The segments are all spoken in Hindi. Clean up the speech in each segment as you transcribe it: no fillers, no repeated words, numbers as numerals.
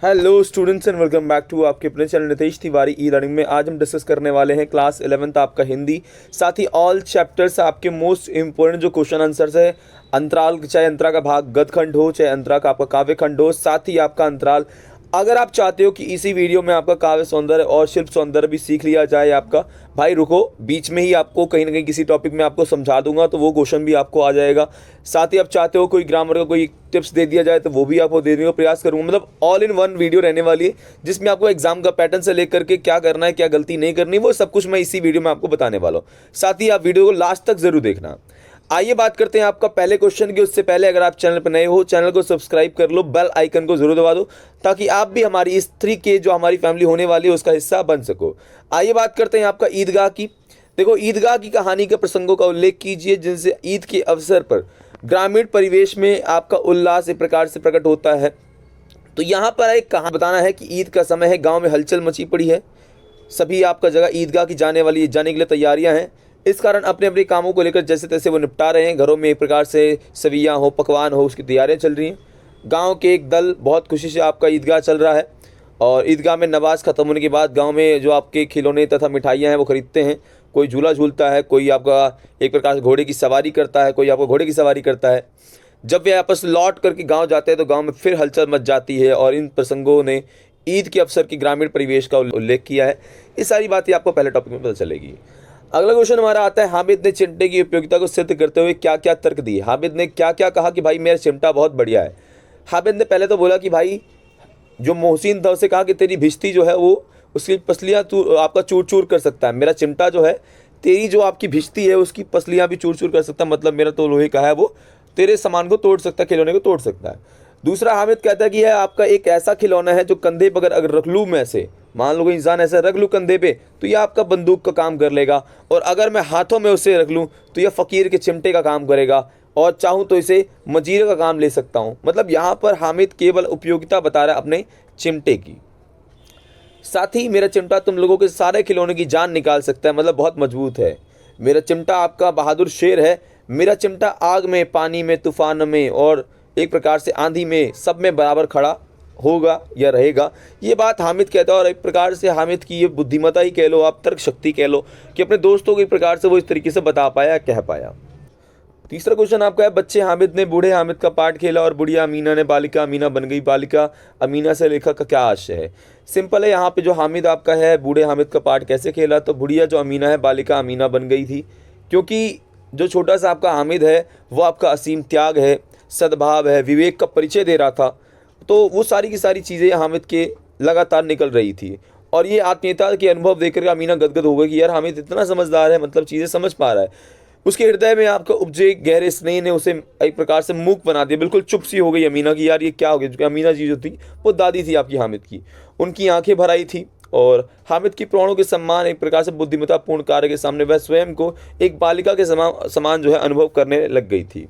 Hello students and welcome back to आपके अपने channel Nitesh Tiwari e learning में। आज हम डिस्कस करने वाले हैं क्लास 11th आपका हिंदी, साथ ही ऑल चैप्टर्स आपके मोस्ट इंपॉर्टेंट जो क्वेश्चन आंसर्स है। अंतराल, चाहे अंतरा का भाग गद खंड हो, चाहे अंतरा का आपका काव्य खंड हो, साथ ही आपका अंतराल। अगर आप चाहते हो कि इसी वीडियो में आपका काव्य सौंदर्य और शिल्प सौंदर्य भी सीख लिया जाए आपका, भाई रुको, बीच में ही आपको कहीं ना कहीं किसी टॉपिक में आपको समझा दूंगा तो वो क्वेश्चन भी आपको आ जाएगा। साथ ही आप चाहते हो कोई ग्रामर का कोई टिप्स दे दिया जाए तो वो भी आपको देने का प्रयास करूंगा। मतलब ऑल इन वन वीडियो रहने वाली है जिसमें आपको एग्जाम का पैटर्न से लेकर के क्या करना है, क्या गलती नहीं करनी, वो सब कुछ मैं इसी वीडियो में आपको बताने वाला हूँ। साथ ही आप वीडियो को लास्ट तक जरूर देखना। आइए बात करते हैं आपका पहले क्वेश्चन की। उससे पहले अगर आप चैनल पर नए हो, चैनल को सब्सक्राइब कर लो, बेल आइकन को जरूर दबा दो ताकि आप भी हमारी इस 3K जो हमारी फैमिली होने वाली है उसका हिस्सा बन सको। आइए बात करते हैं आपका ईदगाह की। देखो, ईदगाह की कहानी के प्रसंगों का उल्लेख कीजिए जिनसे ईद के अवसर पर ग्रामीण परिवेश में आपका उल्लास एक प्रकार से प्रकट होता है। तो यहाँ पर एक कहानी बताना है कि ईद का समय है, गाँव में हलचल मची पड़ी है, सभी आपका जगह ईदगाह की जाने के लिए तैयारियां हैं। इस कारण अपने अपने कामों को लेकर जैसे तैसे वो निपटा रहे हैं। घरों में एक प्रकार से सवियाँ हो, पकवान हो, उसकी तैयारियां चल रही हैं। गांव के एक दल बहुत खुशी से आपका ईदगाह चल रहा है और ईदगाह में नमाज खत्म होने के बाद गांव में जो आपके खिलौने तथा मिठाइयाँ हैं वो खरीदते हैं। कोई झूला झूलता है, कोई आपका एक प्रकार से घोड़े की सवारी करता है, कोई आपको घोड़े की सवारी करता है। जब वे आपस लौट करके गाँव जाते हैं तो गाँव में फिर हलचल मच जाती है और इन प्रसंगों ने ईद के अवसर की ग्रामीण परिवेश का उल्लेख किया है। ये सारी बातें आपको पहले टॉपिक में पता चलेगी। अगला क्वेश्चन हमारा आता है, हामिद ने चिमटे की उपयोगिता को सिद्ध करते हुए क्या क्या तर्क दिए। हामिद ने क्या क्या कहा कि भाई मेरा चिमटा बहुत बढ़िया है। हामिद ने पहले तो बोला कि भाई जो मोहसिन था उसे कहा कि तेरी भिश्ती जो है वो उसकी पसलियाँ तू आपका चूर चूर कर सकता है। मेरा चिमटा जो है तेरी जो आपकी भिश्ती है उसकी पसलियाँ भी चूर चूर कर सकता है, मतलब मेरा तो लोहे का है, वो तेरे सामान को तोड़ सकता है, खिलौने को तोड़ सकता है। दूसरा, हामिद कहता है कि यह आपका एक ऐसा खिलौना है जो कंधे पर अगर रख लूँ मैं से, मान लो कोई इंसान ऐसा रख लूँ कंधे पे तो यह आपका बंदूक का काम कर लेगा, और अगर मैं हाथों में उसे रख लूँ तो यह फ़कीर के चिमटे का काम करेगा, और चाहूँ तो इसे मजीरे का काम ले सकता हूँ। मतलब यहाँ पर हामिद केवल उपयोगिता बता रहा है अपने चिमटे की। साथ ही मेरा चिमटा तुम लोगों के सारे खिलौने की जान निकाल सकता है, मतलब बहुत मजबूत है। मेरा चिमटा आपका बहादुर शेर है। मेरा चिमटा आग में, पानी में, तूफान में और एक प्रकार से आंधी में, सब में बराबर खड़ा होगा या रहेगा। ये बात हामिद कहता है, और एक प्रकार से हामिद की ये बुद्धिमत्ता ही कह लो, आप तर्क शक्ति कह लो, कि अपने दोस्तों को एक प्रकार से वो इस तरीके से बता पाया, कह पाया। तीसरा क्वेश्चन आपका है, बच्चे हामिद ने बूढ़े हामिद का पाठ खेला और बुढ़िया अमीना ने बालिका अमीना बन गई। बालिका अमीना से लेखक का क्या आशय है? सिंपल है, यहाँ पे जो हामिद आपका है बूढ़े हामिद का पाठ कैसे खेला, तो बुढ़िया जो अमीना है बालिका अमीना बन गई थी, क्योंकि जो छोटा सा आपका हामिद है वो आपका असीम त्याग है, सद्भाव है, विवेक का परिचय दे रहा था। तो वो सारी की सारी चीज़ें हामिद के लगातार निकल रही थी, और ये आत्मीयता के अनुभव देकर अमीना गदगद हो गई कि यार हामिद इतना समझदार है, मतलब चीज़ें समझ पा रहा है। उसके हृदय में आपका उपजे गहरे स्नेह ने उसे एक प्रकार से मूक बना दिया। बिल्कुल चुप सी हो गई अमीना की, यार ये क्या हो गया, क्योंकि अमीना जी जो थी वो दादी थी आपकी हामिद की। उनकी आंखें भर आई थी और हामिद की प्राणों के सम्मान, एक प्रकार से बुद्धिमत्तापूर्ण कार्य के सामने वह स्वयं को एक बालिका के समान जो है अनुभव करने लग गई थी।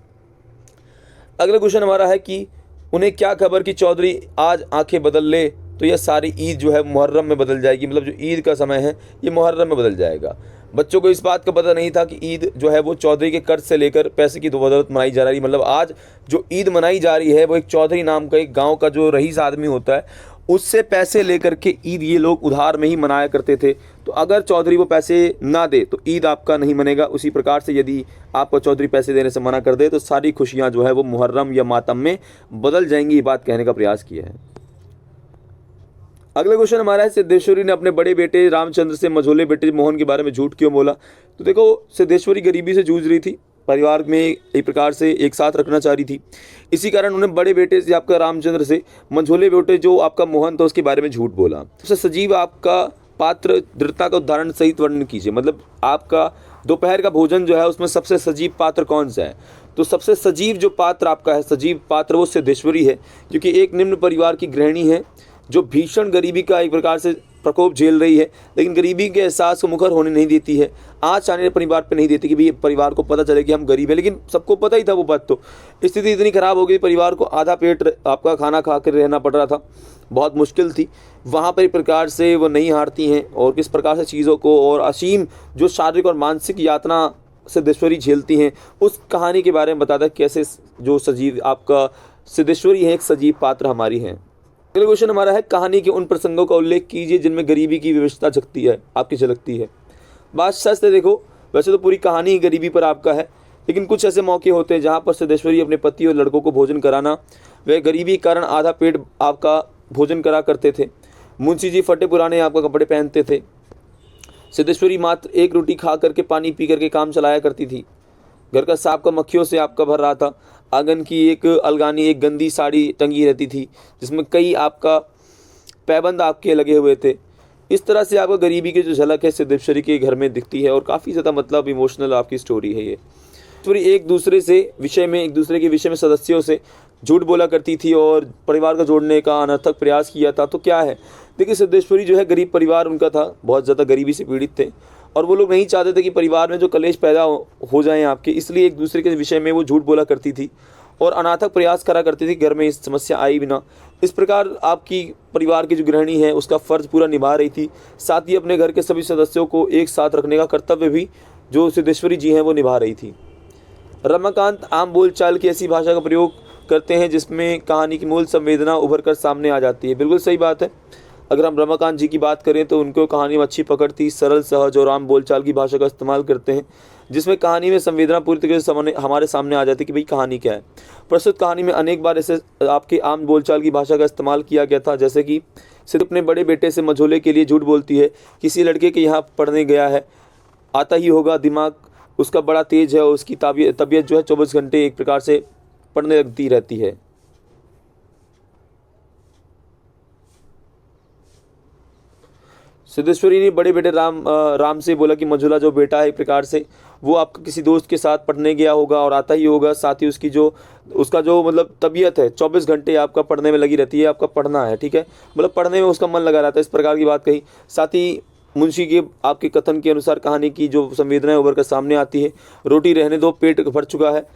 अगला क्वेश्चन हमारा है कि उन्हें क्या खबर कि चौधरी आज आंखें बदल ले तो यह सारी ईद जो है मुहर्रम में बदल जाएगी। मतलब जो ईद का समय है ये मुहर्रम में बदल जाएगा। बच्चों को इस बात का पता नहीं था कि ईद जो है वो चौधरी के कर्ज से लेकर पैसे की बदौलत मनाई जा रही है। मतलब आज जो ईद मनाई जा रही है वो एक चौधरी नाम का एक गाँव का जो रईस आदमी होता है उससे पैसे लेकर के ईद ये लोग उधार में ही मनाया करते थे। तो अगर चौधरी वो पैसे ना दे तो ईद आपका नहीं मनेगा। उसी प्रकार से यदि आपको चौधरी पैसे देने से मना कर दे तो सारी खुशियां जो है वो मुहर्रम या मातम में बदल जाएंगी। ये बात कहने का प्रयास किया है। अगला क्वेश्चन हमारा है, सिद्धेश्वरी ने अपने बड़े बेटे रामचंद्र से मझोले बेटे मोहन के बारे में झूठ क्यों बोला? तो देखो, सिद्धेश्वरी गरीबी से जूझ रही थी, परिवार में एक प्रकार से एक साथ रखना चाह रही थी। इसी कारण उन्हें बड़े बेटे से आपका रामचंद्र से मंझोले बेटे जो आपका मोहन था उसके बारे में झूठ बोला। सबसे सजीव आपका पात्र दृढ़ता का उदाहरण सहित वर्णन कीजिए। मतलब आपका दोपहर का भोजन जो है उसमें सबसे सजीव पात्र कौन सा है? तो सबसे सजीव जो पात्र आपका है, सजीव पात्र, वो सिद्धेश्वरी है, क्योंकि एक निम्न परिवार की गृहिणी है जो भीषण गरीबी का एक प्रकार से प्रकोप झेल रही है, लेकिन गरीबी के एहसास को मुखर होने नहीं देती है। आज आने परिवार पे नहीं देती कि भाई परिवार को पता चले कि हम गरीब हैं, लेकिन सबको पता ही था वो बात। तो स्थिति इतनी खराब हो गई, परिवार को आधा पेट आपका खाना खा कर रहना पड़ रहा था, बहुत मुश्किल थी। वहाँ पर एक प्रकार से वो नहीं हारती हैं और किस प्रकार से चीज़ों को और असीम जो शारीरिक और मानसिक यातना सिद्धेश्वरी झेलती हैं, उस कहानी के बारे में बताता है कैसे जो सजीव आपका सिद्धेश्वरी है एक सजीव पात्र हमारी हैं। अगला क्वेश्चन हमारा है, कहानी के उन प्रसंगों का उल्लेख कीजिए जिनमें गरीबी की विवशता झलकती है, आपकी झलकती है। बात सच है, देखो वैसे तो पूरी कहानी ही गरीबी पर आपका है, लेकिन कुछ ऐसे मौके होते हैं जहाँ पर सिद्धेश्वरी अपने पति और लड़कों को भोजन कराना, वह गरीबी के कारण आधा पेट आपका भोजन करा करते थे। मुंशी जी फटे पुराने आपका कपड़े पहनते थे। सिद्धेश्वरी मात्र एक रोटी खा करके पानी पी करके काम चलाया करती थी। घर का सांप का मक्खियों से आपका भर रहा था। आंगन की एक अलगानी एक गंदी साड़ी टंगी रहती थी जिसमें कई आपका पैबंद आपके लगे हुए थे। इस तरह से आपको गरीबी की जो झलक है सिद्धेश्वरी के घर में दिखती है और काफ़ी ज़्यादा मतलब इमोशनल आपकी स्टोरी है ये। पूरी एक दूसरे के विषय में सदस्यों से झूठ बोला करती थी और परिवार को जोड़ने का अनर्थक प्रयास किया था। तो क्या है, देखिए सिद्धेश्वरी जो है गरीब परिवार उनका था, बहुत ज़्यादा गरीबी से पीड़ित थे और वो लोग नहीं चाहते थे कि परिवार में जो कलेश पैदा हो जाएं आपके, इसलिए एक दूसरे के विषय में वो झूठ बोला करती थी और अनाथक प्रयास करा करती थी घर में इस समस्या आई बिना। इस प्रकार आपकी परिवार की जो गृहिणी है उसका फ़र्ज पूरा निभा रही थी, साथ ही अपने घर के सभी सदस्यों को एक साथ रखने का कर्तव्य भी जो सिद्धेश्वरी जी हैं वो निभा रही थी। रमाकांत आम बोलचाल की ऐसी भाषा का प्रयोग करते हैं जिसमें कहानी की मूल संवेदना उभर कर सामने आ जाती है। बिल्कुल सही बात है। अगर हम रमाकांत जी की बात करें तो उनको कहानी में अच्छी पकड़ थी, सरल सहज और आम बोलचाल की भाषा का इस्तेमाल करते हैं जिसमें कहानी में संवेदना पूरी तरीके से हमारे सामने आ जाती है कि भाई कहानी क्या है। प्रस्तुत कहानी में अनेक बार ऐसे आपके आम बोलचाल की भाषा का इस्तेमाल किया गया था, जैसे कि सिर्फ अपने बड़े बेटे से मझोले के लिए झूठ बोलती है, किसी लड़के के यहाँ पढ़ने गया है, आता ही होगा, दिमाग उसका बड़ा तेज है और उसकी तबीयत जो है 24 घंटे एक प्रकार से पढ़ने लगती रहती है। सिद्धेश्वरी ने बड़े बेटे राम से बोला कि मझोला जो बेटा है एक प्रकार से वो आपका किसी दोस्त के साथ पढ़ने गया होगा और आता ही होगा, साथ ही उसका जो मतलब तबीयत है 24 घंटे आपका पढ़ने में लगी रहती है, आपका पढ़ना है, ठीक है, मतलब पढ़ने में उसका मन लगा रहता है, इस प्रकार की बात कही। साथ ही मुंशी के आपके कथन के अनुसार कहानी की जो संवेदनाएं उभर कर सामने आती है, रोटी रहने दो, पेट भर चुका है,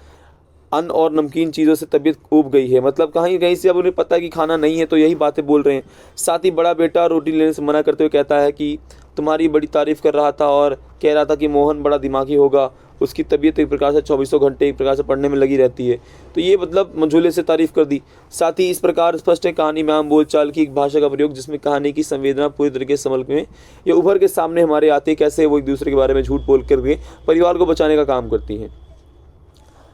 अन्न और नमकीन चीज़ों से तबीयत ऊब गई है, मतलब कहीं कहीं से अब उन्हें पता है कि खाना नहीं है तो यही बातें बोल रहे हैं। साथ ही बड़ा बेटा रोटी लेने से मना करते हुए कहता है कि तुम्हारी बड़ी तारीफ़ कर रहा था और कह रहा था कि मोहन बड़ा दिमागी होगा, उसकी तबीयत एक प्रकार से 24 घंटे एक प्रकार से पढ़ने में लगी रहती है। तो ये मतलब मंझोले से तारीफ़ कर दी। साथ ही इस प्रकार स्पष्ट है कहानी में आम बोलचाल की एक भाषा का प्रयोग जिसमें कहानी की संवेदना पूरी तरीके से समझ में ये उभर के सामने हमारे आते कैसे वो एक दूसरे के बारे में झूठ बोल करके परिवार को बचाने का काम करती हैं।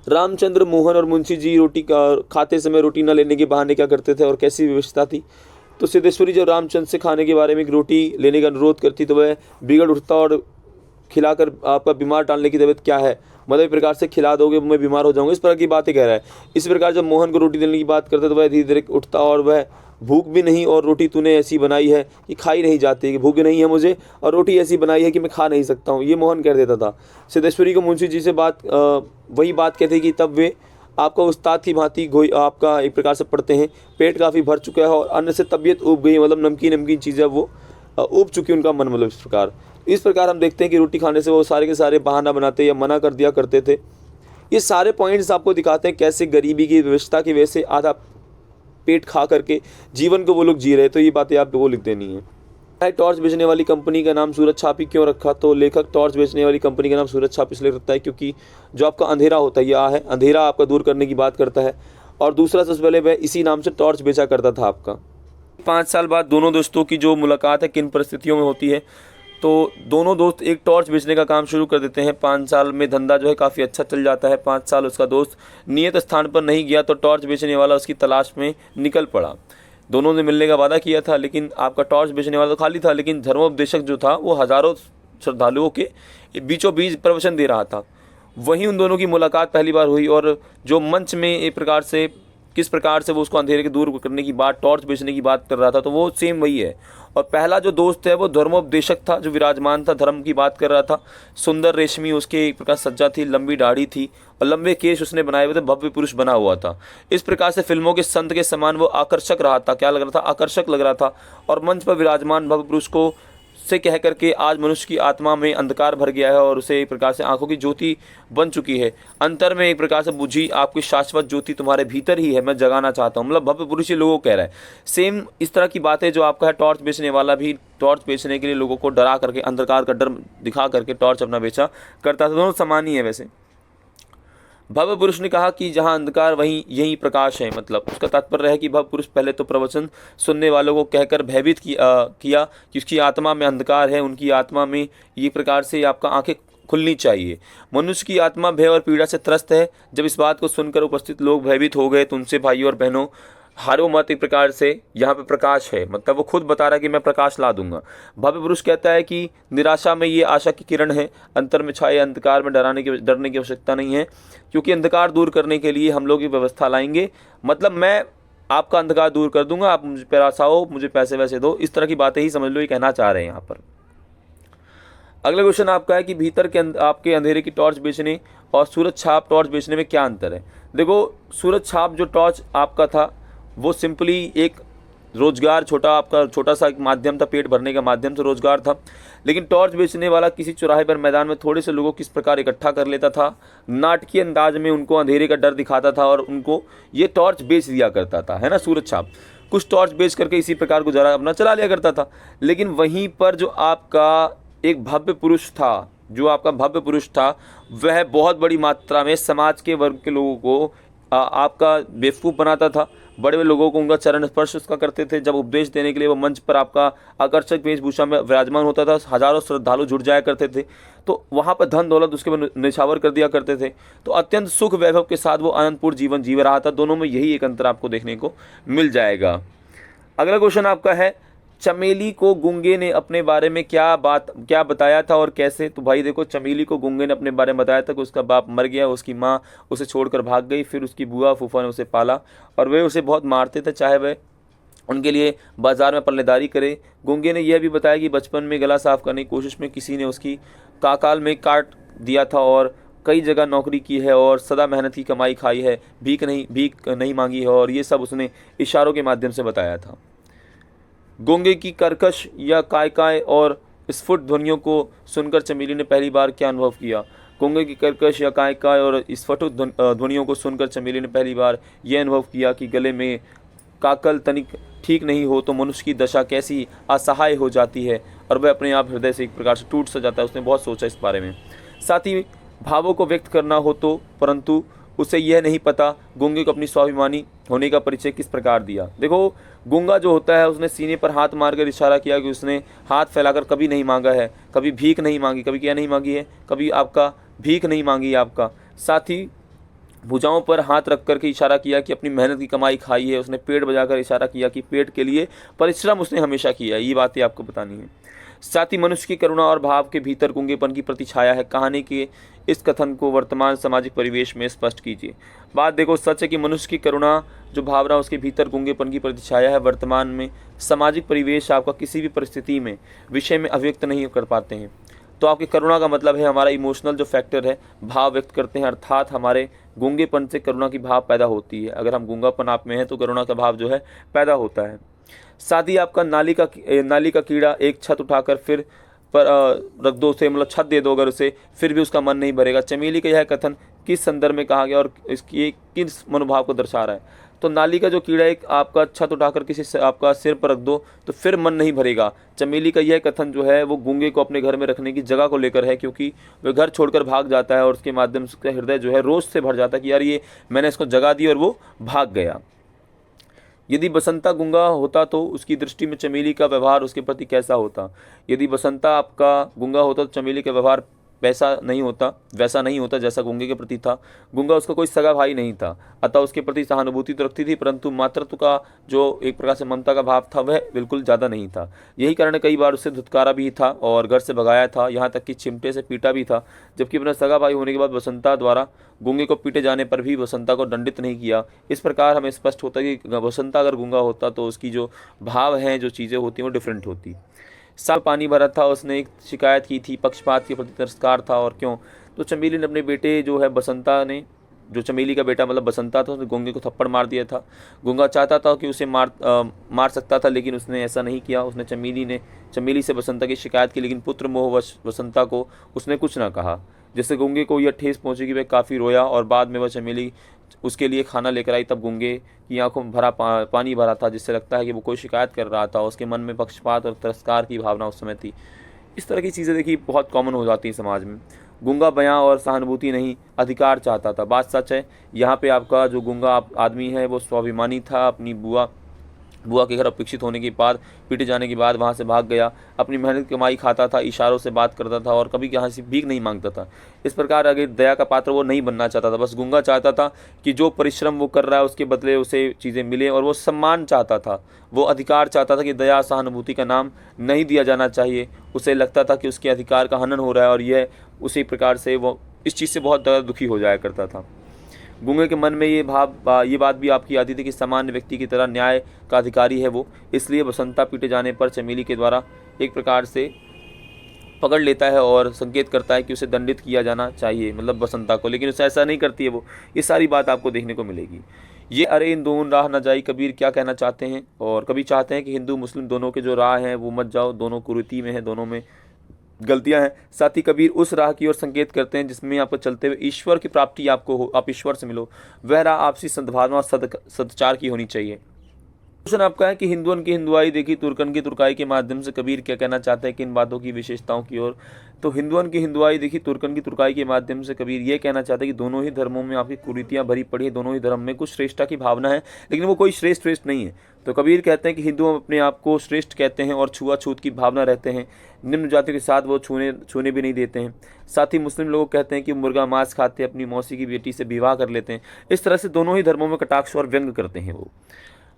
रामचंद्र, मोहन और मुंशी जी रोटी खाते समय रोटी न लेने के बहाने क्या करते थे और कैसी व्यवस्था थी। तो सिद्धेश्वरी जब रामचंद्र से खाने के बारे में एक रोटी लेने का अनुरोध करती तो वह बिगड़ उठता और खिलाकर आपका बीमार डालने की तबीयत क्या है, मतलब एक प्रकार से खिला दोगे मैं बीमार हो जाऊंगा, इस प्रकार की बातें कह रहा है। इस प्रकार जब मोहन को रोटी देने की बात करते तो वह धीरे धीरे उठता और वह भूख भी नहीं और रोटी तूने ऐसी बनाई है कि खाई नहीं जाती, कि भूख नहीं है मुझे और रोटी ऐसी बनाई है कि मैं खा नहीं सकता हूँ, ये मोहन कह देता था। सिद्धेश्वरी को मुंशी जी से वही बात कहते कि तब वे आपका उस्ताद की भांति आपका एक प्रकार से पढ़ते हैं, पेट काफ़ी भर चुका है और अन्न से तबीयत ऊब गई, मतलब नमकीन चीज़ें वो ऊब चुकी उनका मन, मतलब इस प्रकार हम देखते हैं कि रोटी खाने से वो सारे के सारे बहाना बनाते या मना कर दिया करते थे। ये सारे पॉइंट्स आपको दिखाते हैं कैसे गरीबी की व्यवस्था की वजह से आधा पेट खा करके जीवन को वो लोग जी रहे, तो ये बातें आपको वो लिख देनी है। टॉर्च बेचने वाली कंपनी का नाम सूरज छापी क्यों रखा, तो लेखक टॉर्च बेचने वाली कंपनी का नाम सूरज छाप इसलिए रखता है क्योंकि जो आपका अंधेरा होता है यह है, अंधेरा आपका दूर करने की बात करता है। और दूसरा सबसे पहले वह इसी नाम से टॉर्च बेचा करता था आपका। 5 साल बाद दोनों दोस्तों की जो मुलाकात है किन परिस्थितियों में होती है, तो दोनों दोस्त एक टॉर्च बेचने का काम शुरू कर देते हैं। 5 साल में धंधा जो है काफ़ी अच्छा चल जाता है। 5 साल उसका दोस्त नियत स्थान पर नहीं गया तो टॉर्च बेचने वाला उसकी तलाश में निकल पड़ा। दोनों ने मिलने का वादा किया था लेकिन आपका टॉर्च बेचने वाला तो खाली था, लेकिन धर्मोपदेशक जो था वो हज़ारों श्रद्धालुओं के बीचों बीच प्रवचन दे रहा था। वहीं उन दोनों की मुलाकात पहली बार हुई और जो मंच में एक प्रकार से किस प्रकार से वो उसको अंधेरे के दूर करने की बात, टॉर्च बेचने की बात कर रहा था, तो वो सेम वही है। और पहला जो दोस्त है वो धर्मोपदेशक था जो विराजमान था, धर्म की बात कर रहा था। सुंदर रेशमी उसके एक प्रकार सज्जा थी, लंबी दाढ़ी थी और लंबे केश उसने बनाए हुए थे, भव्य पुरुष बना हुआ था। इस प्रकार से फिल्मों के संत के समान वो आकर्षक रहा था। क्या लग रहा था? आकर्षक लग रहा था। और मंच पर विराजमान भव्य पुरुष को से कह करके आज मनुष्य की आत्मा में अंधकार भर गया है और उसे एक प्रकार से आंखों की ज्योति बन चुकी है। अंतर में एक प्रकार से बुझी आपकी शाश्वत ज्योति तुम्हारे भीतर ही है, मैं जगाना चाहता हूँ, मतलब भव्य पुरुष ही लोगों को कह रहा है। सेम इस तरह की बातें जो आपका है, टॉर्च बेचने वाला भी टॉर्च बेचने के लिए लोगों को डरा करके, अंधकार का डर दिखा करके टॉर्च अपना बेचा करता था। दोनों समान ही है वैसे। भव्य पुरुष ने कहा कि जहाँ अंधकार वहीं यही प्रकाश है। मतलब उसका तात्पर्य है कि भव्य पुरुष पहले तो प्रवचन सुनने वालों को कहकर भयभीत किया कि उसकी आत्मा में अंधकार है, उनकी आत्मा में ये प्रकार से आपका आंखें खुलनी चाहिए। मनुष्य की आत्मा भय और पीड़ा से त्रस्त है। जब इस बात को सुनकर उपस्थित लोग भयभीत हो गए तो उनसे भाइयों और बहनों, हारो मत। एक प्रकार से यहाँ पे प्रकाश है, मतलब वो खुद बता रहा है कि मैं प्रकाश ला दूंगा। भव्य पुरुष कहता है कि निराशा में ये आशा की किरण है। अंतर में छाए अंधकार में डरने की आवश्यकता नहीं है, क्योंकि अंधकार दूर करने के लिए हम लोग ये व्यवस्था लाएंगे। मतलब मैं आपका अंधकार दूर कर दूंगा, आप मुझे पैसा आओ, मुझे पैसे वैसे दो, इस तरह की बातें ही समझ लो ये कहना चाह रहे हैं यहाँ पर। अगला क्वेश्चन आपका है कि भीतर के आपके अंधेरे की टॉर्च बेचने और सूरज छाप टॉर्च बेचने में क्या अंतर है। देखो, सूरज छाप जो टॉर्च आपका था वो सिंपली एक रोजगार, छोटा सा एक माध्यम था, पेट भरने का माध्यम से रोजगार था। लेकिन टॉर्च बेचने वाला किसी चौराहे पर मैदान में थोड़े से लोगों को किस प्रकार इकट्ठा कर लेता था, नाटकीय अंदाज में उनको अंधेरे का डर दिखाता था और उनको ये टॉर्च बेच दिया करता था, है ना। सूरज छाप कुछ टॉर्च बेच करके इसी प्रकार गुजारा अपना चला लिया करता था। लेकिन वहीं पर जो आपका एक भव्य पुरुष था, वह बहुत बड़ी मात्रा में समाज के वर्ग के लोगों को आपका बेवकूफ़ बनाता था। बड़े बड़े लोगों को उनका चरण स्पर्श उसका करते थे। जब उपदेश देने के लिए वो मंच पर आपका आकर्षक वेशभूषा में विराजमान होता था, हजारों श्रद्धालु जुट जाया करते थे, तो वहाँ पर धन दौलत उसके पर निछावर कर दिया करते थे। तो अत्यंत सुख वैभव के साथ वो आनंदपूर्ण जीवन जी रहा था। दोनों में यही एक अंतर आपको देखने को मिल जाएगा। अगला क्वेश्चन आपका है, चमेली को गूंगे ने अपने बारे में क्या बताया था और कैसे। तो भाई देखो, चमेली को गूंगे ने अपने बारे में बताया था कि उसका बाप मर गया, उसकी माँ उसे छोड़कर भाग गई, फिर उसकी बुआ फूफा ने उसे पाला और वे उसे बहुत मारते थे, चाहे वह उनके लिए बाजार में पल्लेदारी करे। गूंगे ने यह भी बताया कि बचपन में गला साफ करने की कोशिश में किसी ने उसकी काकाल में काट दिया था और कई जगह नौकरी की है और सदा मेहनत की कमाई खाई है, भीख नहीं मांगी है, और ये सब उसने इशारों के माध्यम से बताया था। गूंगे की कर्कश या काय और स्फुट ध्वनियों को सुनकर चमेली ने पहली बार क्या अनुभव किया। गूंगे की कर्कश या काय और स्फुट ध्वनियों को सुनकर चमेली ने पहली बार यह अनुभव किया कि गले में काकल तनिक ठीक नहीं हो तो मनुष्य की दशा कैसी असहाय हो जाती है और वह अपने आप हृदय से एक प्रकार से टूट सा जाता है। उसने बहुत सोचा इस बारे में। साथ ही भावों को व्यक्त करना हो तो, परंतु उसे यह नहीं पता गूंगे को अपनी स्वाभिमानी होने का परिचय किस प्रकार दिया। देखो, गूंगा जो होता है उसने सीने पर हाथ मारकर इशारा किया कि उसने हाथ फैलाकर कभी नहीं मांगा है, कभी भीख नहीं मांगी, कभी क्या नहीं मांगी है, कभी आपका भीख नहीं मांगी आपका। साथ ही भुजाओं पर हाथ रख करके इशारा किया कि अपनी मेहनत की कमाई खाई है। उसने पेट बजाकर इशारा किया कि पेट के लिए परिश्रम उसने हमेशा किया है। ये बातें आपको बतानी है। साथ ही मनुष्य की करुणा और भाव के भीतर गूंगेपन की प्रतिछाया है। कहानी के इस कथन को वर्तमान सामाजिक परिवेश में स्पष्ट कीजिए। बात देखो, सच है कि मनुष्य की करुणा जो भावना उसके भीतर गूंगेपन की प्रतिछाया है। वर्तमान में सामाजिक परिवेश आपका किसी भी परिस्थिति में विषय में अभिव्यक्त नहीं कर पाते हैं। तो आपकी करुणा का मतलब है हमारा इमोशनल जो फैक्टर है, भाव व्यक्त करते हैं, अर्थात हमारे गूंगेपन से करुणा की भाव पैदा होती है। अगर हम गूंगापन आप में है तो करुणा का भाव जो है पैदा होता है। साथ ही आपका नाली का कीड़ा एक छत उठाकर फिर पर रख दो उसे, मतलब छत दे दो अगर उसे, फिर भी उसका मन नहीं भरेगा। चमेली का यह कथन किस संदर्भ में कहा गया और इसकी किस मनोभाव को दर्शा रहा है। तो नाली का जो कीड़ा एक आपका छत उठाकर किसी आपका सिर पर रख दो तो फिर मन नहीं भरेगा। चमेली का यह कथन जो है वो गूंगे को अपने घर में रखने की जगह को लेकर है, क्योंकि वह घर छोड़कर भाग जाता है और उसके माध्यम से हृदय जो है रोष से भर जाता है कि यार ये मैंने इसको जगह दी और वो भाग गया। यदि बसंता गूंगा होता तो उसकी दृष्टि में चमेली का व्यवहार उसके प्रति कैसा होता। यदि बसंता आपका गूंगा होता तो चमेली का व्यवहार वैसा नहीं होता जैसा गूंगे के प्रति था। गूंगा उसका कोई सगा भाई नहीं था, अतः उसके प्रति सहानुभूति तो रखती थी, परंतु मातृत्व का जो एक प्रकार से ममता का भाव था वह बिल्कुल ज़्यादा नहीं था। यही कारण कई बार उससे धुतकारा भी था और घर से भगाया था, यहाँ तक कि चिमटे से पीटा भी था। जबकि अपना सगा भाई होने के बाद बसंता द्वारा गूंगे को पीटे जाने पर भी बसंता को दंडित नहीं किया। इस प्रकार हमें स्पष्ट होता है कि बसंता अगर गूंगा होता तो उसकी जो भाव हैं, जो चीज़ें होती हैं वो डिफरेंट होती। साल पानी भरा था, उसने एक शिकायत की थी, पक्षपात के प्रति तिरस्कार था। और क्यों? तो चमेली ने अपने बेटे जो है बसंता ने, जो चमेली का बेटा मतलब बसंता था, उसने गूंगे को थप्पड़ मार दिया था। गूंगा चाहता था कि उसे मार सकता था, लेकिन उसने ऐसा नहीं किया। उसने चमेली से बसंता की शिकायत की, लेकिन पुत्र मोहवश बसंता को उसने कुछ ना कहा, जिससे गूंगे को यह ठेस पहुंची कि वह काफ़ी रोया। और बाद में वह चमेली उसके लिए खाना लेकर आई, तब गूंगे की आंखों में पानी भरा था, जिससे लगता है कि वो कोई शिकायत कर रहा था। उसके मन में पक्षपात और तिरस्कार की भावना उस समय थी। इस तरह की चीज़ें देखिए बहुत कॉमन हो जाती हैं समाज में। गूंगा बयां और सहानुभूति नहीं, अधिकार चाहता था। बात सच है। यहाँ पे आपका जो गूंगा आदमी है वो स्वाभिमानी था। अपनी बुआ के घर अपेक्षित होने के बाद, पीटे जाने के बाद वहाँ से भाग गया। अपनी मेहनत कमाई खाता था, इशारों से बात करता था और कभी यहाँ से भीख नहीं मांगता था। इस प्रकार अगर दया का पात्र वो नहीं बनना चाहता था। बस गूंगा चाहता था कि जो परिश्रम वो कर रहा है उसके बदले उसे चीज़ें मिले, और वो सम्मान चाहता था, वो अधिकार चाहता था कि दया सहानुभूति का नाम नहीं दिया जाना चाहिए। उसे लगता था कि उसके अधिकार का हनन हो रहा है, और यह उसी प्रकार से वो इस चीज़ से बहुत ज़्यादा दुखी हो जाया करता था। गूंगे के मन में ये बात भी आपकी आती थी कि सामान्य व्यक्ति की तरह न्याय का अधिकारी है वो, इसलिए बसंता पीटे जाने पर चमेली के द्वारा एक प्रकार से पकड़ लेता है और संकेत करता है कि उसे दंडित किया जाना चाहिए, मतलब बसंता को, लेकिन उसे ऐसा नहीं करती है वो। ये सारी बात आपको देखने को मिलेगी। ये अरे इन दोनों राह न जाई, कबीर क्या कहना चाहते हैं, और कभी चाहते हैं कि हिंदू मुस्लिम दोनों के जो राह हैं वो मत जाओ, दोनों कुरीति में है, दोनों में गलतियां हैं। साथ ही कबीर उस राह की ओर संकेत करते हैं जिसमें आपको चलते हुए ईश्वर की प्राप्ति आपको हो, आप ईश्वर से मिलो। वह राह आपसी सद्भावना और सदाचार की होनी चाहिए। क्वेश्चन आपका है कि हिंदुओं की हिंदुआई देखी, तुर्कन की तुर्काई के माध्यम से कबीर क्या कहना चाहते हैं किन बातों की विशेषताओं की ओर। तो हिंदुओं की हिंदुआई देखी, तुर्कन की तुर्काई के माध्यम से कबीर ये कहना चाहते हैं कि दोनों ही धर्मों में आपकी कुरीतियां भरी पड़ी है, दोनों ही धर्म में कुछ श्रेष्ठता की भावना है, लेकिन वो कोई श्रेष्ठ नहीं है। तो कबीर कहते हैं कि हिंदू अपने आप को श्रेष्ठ कहते हैं और छुआछूत की भावना रहते हैं, निम्न जाति के साथ वो छूने भी नहीं देते हैं। साथ ही मुस्लिम लोग कहते हैं कि मुर्गा मांस खाते, अपनी मौसी की बेटी से विवाह कर लेते हैं। इस तरह से दोनों ही धर्मों में कटाक्ष और व्यंग करते हैं वो।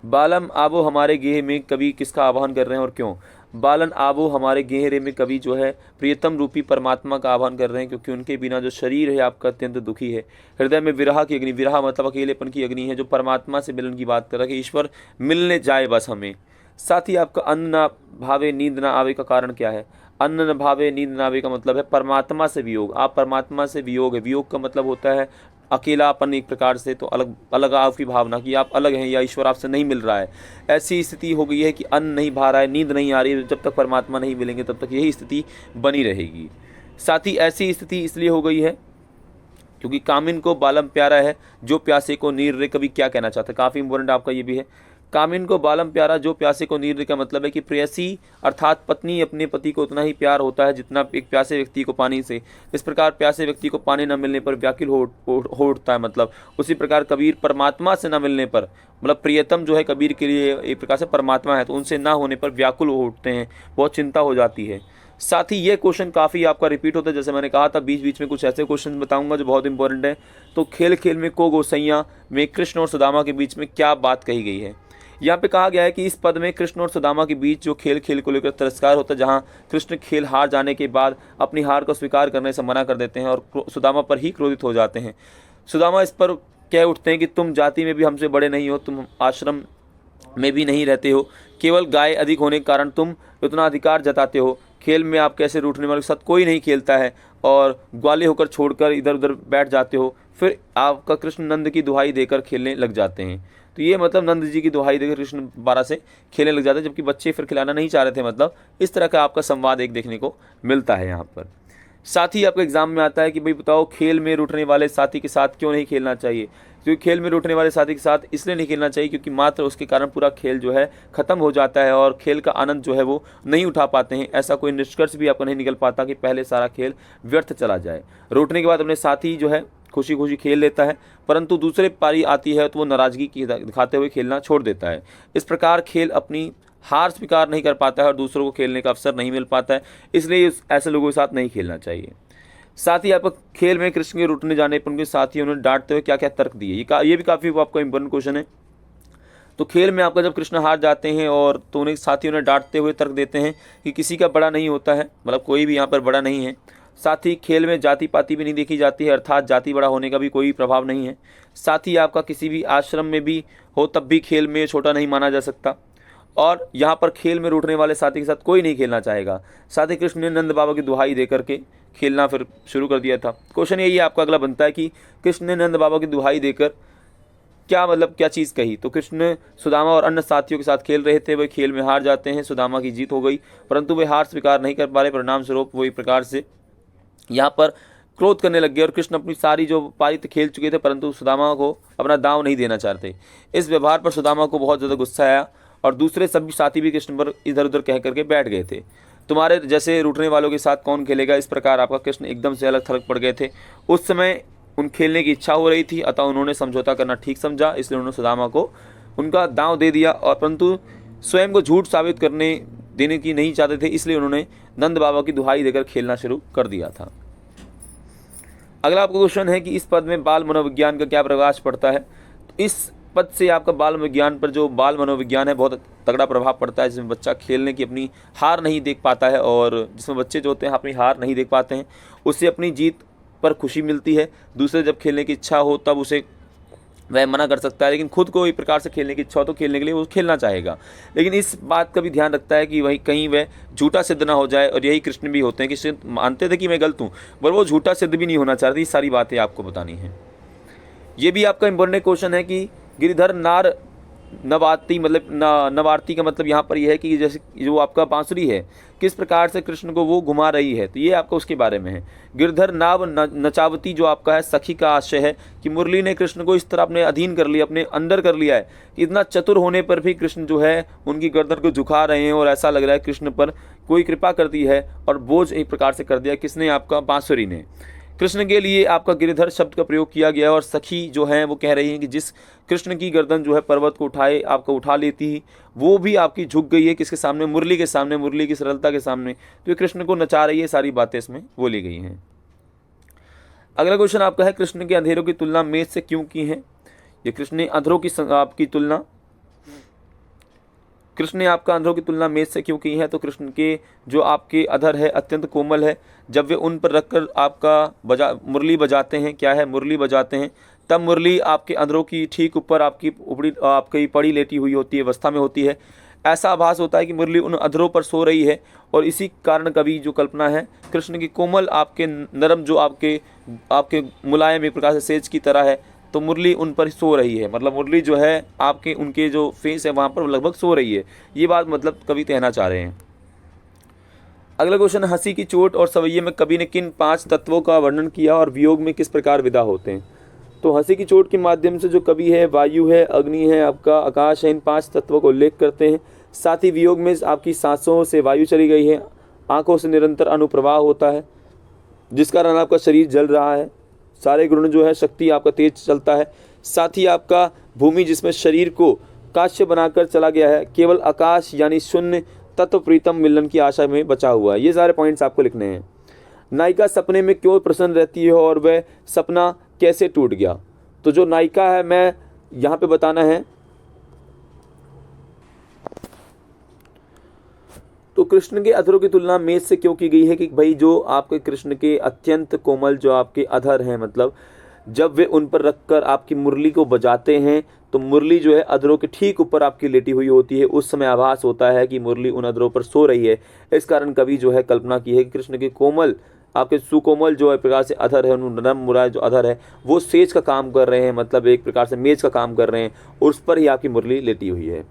बालम आबो हमारे गेह में कवि किसका आह्वान कर रहे हैं और क्यों। बालन आबो हमारे गेहरे में कवि जो है प्रियतम रूपी परमात्मा का आह्वान कर रहे हैं, क्योंकि उनके बिना जो शरीर है आपका अत्यंत दुखी है। हृदय में विरह की अग्नि, विरह मतलब अकेलेपन की अग्नि है, जो परमात्मा से मिलन की बात कर रहा है कि ईश्वर मिलने जाए बस हमें। साथ ही आपका अन्न ना भावे नींद ना आवे का कारण क्या है। अन्न न भावे नींद ना आवे का मतलब है परमात्मा से वियोग। आप परमात्मा से वियोग है, वियोग का मतलब होता है अकेलापन एक प्रकार से, तो अलगाव की भावना कि आप अलग हैं या ईश्वर आपसे नहीं मिल रहा है। ऐसी स्थिति हो गई है कि अन्न नहीं भा रहा है, नींद नहीं आ रही है, जब तक परमात्मा नहीं मिलेंगे तब तक यही स्थिति बनी रहेगी। साथ ही ऐसी स्थिति इसलिए हो गई है क्योंकि कामिन को बालम प्यारा है, जो प्यासे को नीर रे। कभी क्या कहना चाहते हैं, काफ़ी इंपॉर्टेंट आपका ये भी है। कामिन को बालम प्यारा, जो प्यासे को नीर रे का मतलब है कि प्रेयसी अर्थात पत्नी अपने पति को उतना ही प्यार होता है जितना एक प्यासे व्यक्ति को पानी से। इस प्रकार प्यासे व्यक्ति को पानी न मिलने पर व्याकुल हो उठता है, मतलब उसी प्रकार कबीर परमात्मा से न मिलने पर, मतलब प्रियतम जो है कबीर के लिए एक प्रकार से परमात्मा है, तो उनसे ना होने पर व्याकुल हो उठते हैं, बहुत चिंता हो जाती है। साथ ही ये क्वेश्चन काफ़ी आपका रिपीट होता है, जैसे मैंने कहा था बीच बीच में कुछ ऐसे क्वेश्चन बताऊंगा जो बहुत इंपॉर्टेंट है। तो खेल खेल में को गोसैया में कृष्ण और सुदामा के बीच में क्या बात कही गई है। यहाँ पे कहा गया है कि इस पद में कृष्ण और सुदामा के बीच जो खेल खेल को लेकर तिरस्कार होता है, जहाँ कृष्ण खेल हार जाने के बाद अपनी हार को स्वीकार करने से मना कर देते हैं और सुदामा पर ही क्रोधित हो जाते हैं। सुदामा इस पर कह उठते हैं कि तुम जाति में भी हमसे बड़े नहीं हो, तुम आश्रम में भी नहीं रहते हो, केवल गाय अधिक होने के कारण तुम उतना अधिकार जताते हो। खेल में आप कैसे रूठने वाले के साथ कोई नहीं खेलता है और ग्वाले होकर छोड़कर इधर उधर बैठ जाते हो। फिर आपका कृष्ण नंद की दुहाई देकर खेलने लग जाते हैं। तो ये मतलब नंद जी की दुहाई देकर कृष्ण 12 से खेलने लग जाते हैं, जबकि बच्चे फिर खिलाना नहीं चाह रहे थे। मतलब इस तरह का आपका संवाद एक देखने को मिलता है यहाँ पर। साथ ही आपके एग्जाम में आता है कि भाई बताओ खेल में रूठने वाले साथी के साथ क्यों नहीं खेलना चाहिए। क्योंकि खेल में रूठने वाले साथी के साथ इसलिए नहीं खेलना चाहिए क्योंकि मात्र उसके कारण पूरा खेल जो है खत्म हो जाता है और खेल का आनंद जो है वो नहीं उठा पाते हैं। ऐसा कोई निष्कर्ष भी आपको नहीं निकल पाता कि पहले सारा खेल व्यर्थ चला जाए। रूठने के बाद अपने साथी जो है खुशी खुशी खेल लेता है, परंतु दूसरे पारी आती है तो वो नाराजगी दिखाते हुए खेलना छोड़ देता है। इस प्रकार खेल अपनी हार स्वीकार नहीं कर पाता है और दूसरों को खेलने का अवसर नहीं मिल पाता है, इसलिए ऐसे लोगों के साथ नहीं खेलना चाहिए। साथ ही आपको खेल में कृष्ण के रूठने जाने पर उनके साथी उन्हें डांटते हुए क्या क्या तर्क दिए, ये भी काफ़ी आपका इंपॉर्टेंट क्वेश्चन है। तो खेल में आपका जब कृष्ण हार जाते हैं और तो उन्हें साथी उन्हें डांटते हुए तर्क देते हैं कि किसी का बड़ा नहीं होता है, मतलब कोई भी यहाँ पर बड़ा नहीं है। साथ ही खेल में जाति पाति भी नहीं देखी जाती है, अर्थात जाति बड़ा होने का भी कोई प्रभाव नहीं है। साथ ही आपका किसी भी आश्रम में भी हो तब भी खेल में छोटा नहीं माना जा सकता, और यहाँ पर खेल में रूठने वाले साथी के साथ कोई नहीं खेलना चाहेगा। साथ ही कृष्ण ने नंद बाबा की दुहाई दे करके खेलना फिर शुरू कर दिया था। क्वेश्चन यही आपका अगला बनता है कि कृष्ण ने नंद बाबा की दुहाई देकर क्या मतलब क्या चीज़ कही। तो कृष्ण सुदामा और अन्य साथियों के साथ खेल रहे थे, वे खेल में हार जाते हैं, सुदामा की जीत हो गई, परंतु वे हार स्वीकार नहीं कर पा रहे। परिणाम स्वरूप वो एक प्रकार से यहाँ पर क्रोध करने लग गए और कृष्ण अपनी सारी जो पारी खेल चुके थे परंतु सुदामा को अपना दांव नहीं देना चाहते। इस व्यवहार पर सुदामा को बहुत ज़्यादा गुस्सा आया और दूसरे सभी साथी भी कृष्ण पर इधर उधर कह करके बैठ गए थे। तुम्हारे जैसे रूठने वालों के साथ कौन खेलेगा। इस प्रकार आपका कृष्ण एकदम से अलग थलग पड़ गए थे। उस समय उन खेलने की इच्छा हो रही थी, अतः उन्होंने समझौता करना ठीक समझा, इसलिए उन्होंने सुदामा को उनका दांव दे दिया, और परंतु स्वयं को झूठ साबित करने देने की नहीं चाहते थे, इसलिए उन्होंने नंद बाबा की दुहाई देकर खेलना शुरू कर दिया था। अगला आपका क्वेश्चन है कि इस पद में बाल मनोविज्ञान का क्या प्रकाश पड़ता है। तो इस पद से आपका बाल विज्ञान पर, जो बाल मनोविज्ञान है, बहुत तगड़ा प्रभाव पड़ता है, जिसमें बच्चा खेलने की अपनी हार नहीं देख पाता है, और जिसमें बच्चे जो होते हैं अपनी हार नहीं देख पाते हैं, उससे अपनी जीत पर खुशी मिलती है। दूसरे जब खेलने की इच्छा हो तब उसे वह मना कर सकता है, लेकिन खुद को एक प्रकार से खेलने की इच्छा हो तो खेलने के लिए वो खेलना चाहेगा। लेकिन इस बात का भी ध्यान रखता है कि वही कहीं वह झूठा सिद्ध ना हो जाए, और यही कृष्ण भी होते हैं कि सिद्ध मानते थे कि मैं गलत हूँ, पर वो झूठा सिद्ध भी नहीं होना चाहते। ये सारी बातें आपको बतानी है। ये भी आपका इंपॉर्टेंट क्वेश्चन है कि गिरिधर नार नवाती, मतलब नवारती का मतलब यहाँ पर यह है कि जैसे जो आपका बांसुरी है, किस प्रकार से कृष्ण को वो घुमा रही है, तो ये आपका उसके बारे में है। गिरधर नाव नचावती जो आपका है सखी का आशय है कि मुरली ने कृष्ण को इस तरह अपने अधीन कर लिया, अपने अंदर कर लिया है, इतना चतुर होने पर भी कृष्ण जो है उनकी गर्दन को झुका रहे हैं, और ऐसा लग रहा है कृष्ण पर कोई कृपा कर दी है और बोझ एक प्रकार से कर दिया। किसने? आपका बांसुरी ने। कृष्ण के लिए आपका गिरिधर शब्द का प्रयोग किया गया, और सखी जो है वो कह रही हैं कि जिस कृष्ण की गर्दन जो है पर्वत को उठा लेती, वो भी आपकी झुक गई है किसके सामने? मुरली के सामने, मुरली की सरलता के सामने। तो ये कृष्ण को नचा रही है, सारी बातें इसमें बोली गई हैं। अगला क्वेश्चन आपका है कृष्ण के अंधेरों की तुलना मेष से क्यों की है। ये कृष्ण ने अंधेरों की आपकी तुलना कृष्ण ने आपका अंधों की तुलना मेष से क्यों की है। तो कृष्ण के जो आपके अधर है अत्यंत कोमल है, जब वे उन पर रखकर आपका मुरली बजाते हैं, क्या है? मुरली बजाते हैं, तब मुरली आपके अंधरों की ठीक ऊपर आपकी पड़ी लेटी हुई होती है, अवस्था में होती है। ऐसा आभास होता है कि मुरली उन अधरों पर सो रही है, और इसी कारण कवि जो कल्पना है कृष्ण की कोमल आपके नरम जो आपके मुलायम एक प्रकार से सेज की तरह है, तो मुरली उन पर सो रही है, मतलब मुरली जो है आपके उनके जो फेस है वहाँ पर लगभग सो रही है। ये बात मतलब कवि कहना चाह रहे हैं। अगला क्वेश्चन, हंसी की चोट और सवैये में कवि ने किन 5 तत्वों का वर्णन किया और वियोग में किस प्रकार विदा होते हैं। तो हंसी की चोट के माध्यम से जो कवि है वायु है, अग्नि है, आपका आकाश है, इन 5 तत्वों को उल्लेख करते हैं। साथ ही वियोग में आपकी सांसों से वायु चली गई है, आंखों से निरंतर अनुप्रवाह होता है, जिस कारण आपका शरीर जल रहा है, सारे गुण जो है शक्ति आपका तेज चलता है। साथ ही आपका भूमि जिसमें शरीर को काश्य बनाकर चला गया है, केवल आकाश यानी शून्य तत्व प्रीतम मिलन की आशा में बचा हुआ है। ये सारे पॉइंट्स आपको लिखने हैं। नायिका सपने में क्यों प्रसन्न रहती है और वह सपना कैसे टूट गया। तो जो नायिका है मैं यहाँ पे बताना है, तो कृष्ण के अधरों की तुलना मेष से क्यों की गई है कि भाई जो आपके कृष्ण के अत्यंत कोमल जो आपके अधर हैं, मतलब जब वे उन पर रखकर आपकी मुरली को बजाते हैं तो मुरली जो है अधरों के ठीक ऊपर आपकी लेटी हुई होती है। उस समय आभास होता है कि मुरली उन अधरों पर सो रही है। इस कारण कवि जो है कल्पना की है कि कृष्ण के कोमल आपके सुकोमल जो है प्रकार से अधर है, नरम मुराय जो अधर है वो सेज का काम कर रहे हैं, मतलब एक प्रकार से मेज का काम कर रहे हैं, उस पर ही आपकी मुरली लेटी हुई है।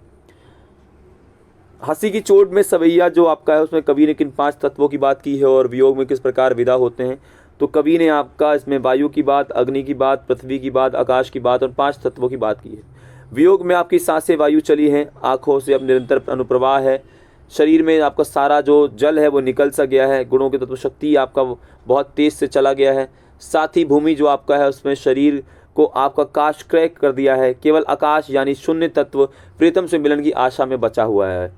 हंसी की चोट में सवैया जो आपका है उसमें कवि ने किन 5 तत्वों की बात की है और वियोग में किस प्रकार विदा होते हैं। तो कवि ने आपका इसमें वायु की बात, अग्नि की बात, पृथ्वी की बात, आकाश की बात और 5 तत्वों की बात की है। वियोग में आपकी सांसें वायु चली हैं, आँखों से अब निरंतर अनुप्रवाह है, शरीर में आपका सारा जो जल है वो निकल सा गया है, गुणों के तत्व शक्ति आपका बहुत तेज से चला गया है। साथ ही भूमि जो आपका है उसमें शरीर को आपका काश क्रैक कर दिया है, केवल आकाश यानी शून्य तत्व प्रीतम से मिलन की आशा में बचा हुआ है।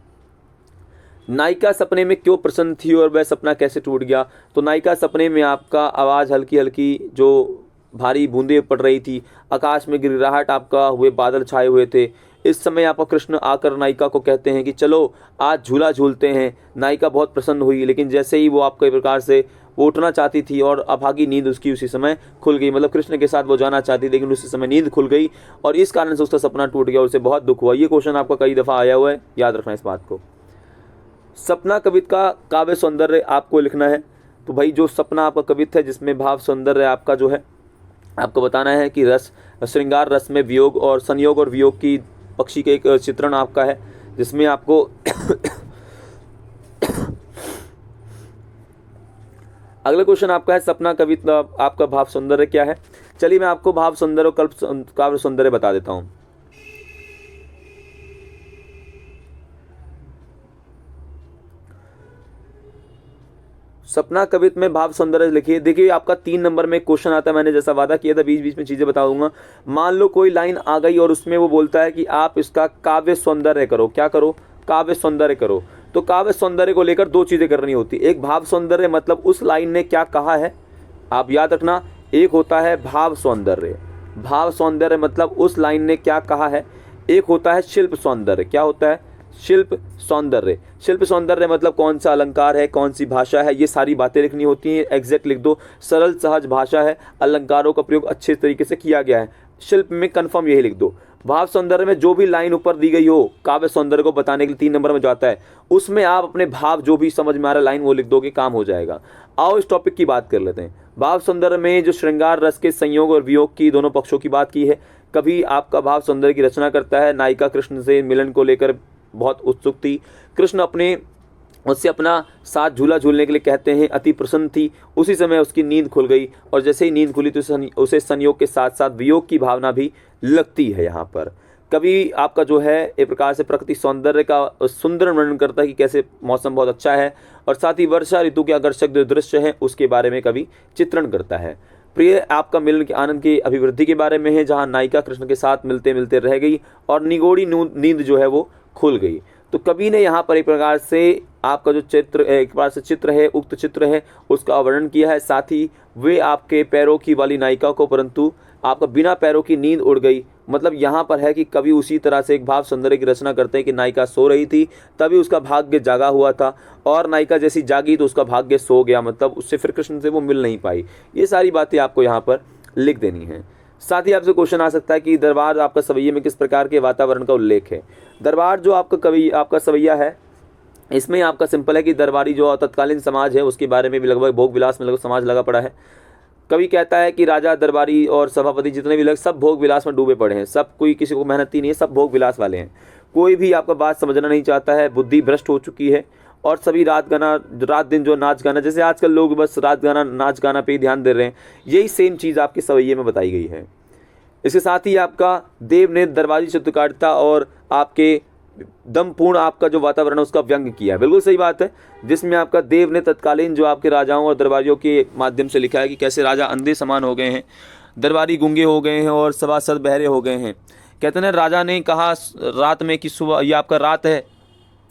नायिका सपने में क्यों प्रसन्न थी और वह सपना कैसे टूट गया। तो नायिका सपने में आपका आवाज़ हल्की हल्की जो भारी बूंदें पड़ रही थी, आकाश में गिरगिराहट आपका हुए बादल छाए हुए थे। इस समय आपका कृष्ण आकर नायिका को कहते हैं कि चलो आज झूला झूलते हैं। नायिका बहुत प्रसन्न हुई, लेकिन जैसे ही वो आपके प्रकार से वो उठना चाहती थी और अभागी नींद उसकी उसी समय खुल गई, मतलब कृष्ण के साथ वो जाना चाहती लेकिन उसी समय नींद खुल गई और इस कारण से उसका सपना टूट गया और उसे बहुत दुख हुआ। ये क्वेश्चन आपका कई दफ़ा आया हुआ है, याद रखना इस बात को। सपना कवित का काव्य सौंदर्य आपको लिखना है। तो भाई जो सपना आपका कवित है जिसमें भाव सौंदर्य आपका जो है आपको बताना है कि रस श्रृंगार रस में वियोग और संयोग और वियोग की पक्षी के एक चित्रण आपका है, जिसमें आपको अगला क्वेश्चन आपका है सपना कविता आपका भाव सौंदर्य क्या है। चलिए मैं आपको भाव सौंदर्य और काव्य सौंदर्य बता देता हूँ। सपना कवित्व में भाव सौंदर्य लिखिए। देखिए आपका 3 नंबर में क्वेश्चन आता है, मैंने जैसा वादा किया था बीच बीच में चीज़ें बताऊंगा। मान लो कोई लाइन आ गई और उसमें वो बोलता है कि आप इसका काव्य सौंदर्य करो। क्या करो? काव्य सौंदर्य करो। तो काव्य सौंदर्य को लेकर 2 चीज़ें करनी होती। एक भाव सौंदर्य, मतलब उस लाइन ने क्या कहा है, आप याद रखना। एक होता है भाव सौंदर्य। भाव सौंदर्य मतलब उस लाइन ने क्या कहा है। एक होता है शिल्प सौंदर्य। क्या होता है? शिल्प सौंदर्य। शिल्प सौंदर्य मतलब कौन सा अलंकार है, कौन सी भाषा है, ये सारी बातें लिखनी होती हैं। एग्जैक्ट लिख दो। सरल सहज भाषा है, अलंकारों का प्रयोग अच्छे तरीके से किया गया है। शिल्प में कन्फर्म यही लिख दो। भाव सौंदर्य में जो भी लाइन ऊपर दी गई हो काव्य सौंदर्य को बताने के लिए 3 नंबर में जो आता है, उसमें आप अपने भाव जो भी समझ में आ रहा है लाइन वो लिख दोगे, काम हो जाएगा। आओ इस टॉपिक की बात कर लेते हैं। भाव सौंदर्य में जो श्रृंगार रस के संयोग और वियोग की दोनों पक्षों की बात की है। कभी आपका भाव सौंदर्य की रचना करता है। नायिका कृष्ण से मिलन को लेकर बहुत उत्सुक थी। कृष्ण उससे अपना साथ झूला झूलने के लिए कहते हैं, अति प्रसन्न थी। उसी समय उसकी नींद खुल गई और जैसे ही नींद खुली तो उसे संयोग के साथ साथ वियोग की भावना भी लगती है। यहाँ पर कभी आपका जो है एक प्रकार से प्रकृति सौंदर्य का सुंदर वर्णन करता है कि कैसे मौसम बहुत अच्छा है, और साथ ही वर्षा ऋतु के आकर्षक जो दृश्य हैं उसके बारे में कभी चित्रण करता है। प्रिय आपका मिलन के आनंद की अभिवृद्धि के बारे में है, जहाँ नायिका कृष्ण के साथ मिलते मिलते रह गई और निगोड़ी नींद जो है वो खुल गई। तो कवि ने यहाँ पर एक प्रकार से आपका जो चित्र एक प्रकार से चित्र है, उक्त चित्र है, उसका वर्णन किया है। साथ ही वे आपके पैरों की वाली नायिका को परंतु आपका बिना पैरों की नींद उड़ गई। मतलब यहाँ पर है कि कवि उसी तरह से एक भाव सौंदर्य की रचना करते हैं कि नायिका सो रही थी तभी उसका भाग्य जागा हुआ था, और नायिका जैसी जागी तो उसका भाग्य सो गया, मतलब उससे फिर कृष्ण से वो मिल नहीं पाई। ये सारी बातें आपको यहाँ पर लिख देनी है। साथ ही आपसे क्वेश्चन आ सकता है कि दरबार आपका सवैये में किस प्रकार के वातावरण का उल्लेख है। दरबार जो आपका सवैया है, इसमें आपका सिंपल है कि दरबारी जो तत्कालीन समाज है उसके बारे में भी लगभग भोग विलास में लगभग समाज लगा पड़ा है। कवि कहता है कि राजा, दरबारी और सभापति जितने भी लोग सब भोग विलास में डूबे पड़े हैं। सब कोई किसी को मेहनती नहीं है, सब भोग विलास वाले हैं। कोई भी आपका बात समझना नहीं चाहता है, बुद्धि भ्रष्ट हो चुकी है, और सभी रात दिन जो नाच गाना, जैसे आजकल लोग बस रात गाना नाच गाना पे ही ध्यान दे रहे हैं, यही सेम चीज़ आपके सवैये में बताई गई है। इसके साथ ही आपका देव ने दरबारी चित्रकारिता और आपके दमपूर्ण आपका जो वातावरण है उसका व्यंग किया है। बिल्कुल सही बात है, जिसमें आपका देव ने तत्कालीन जो आपके राजाओं और दरबारियों के माध्यम से लिखा है कि कैसे राजा अंधे समान हो गए हैं, दरबारी गूंगे हो गए हैं और सभासद बहरे हो गए हैं। कहते हैं राजा ने कहा रात में कि सुबह ये आपका रात है,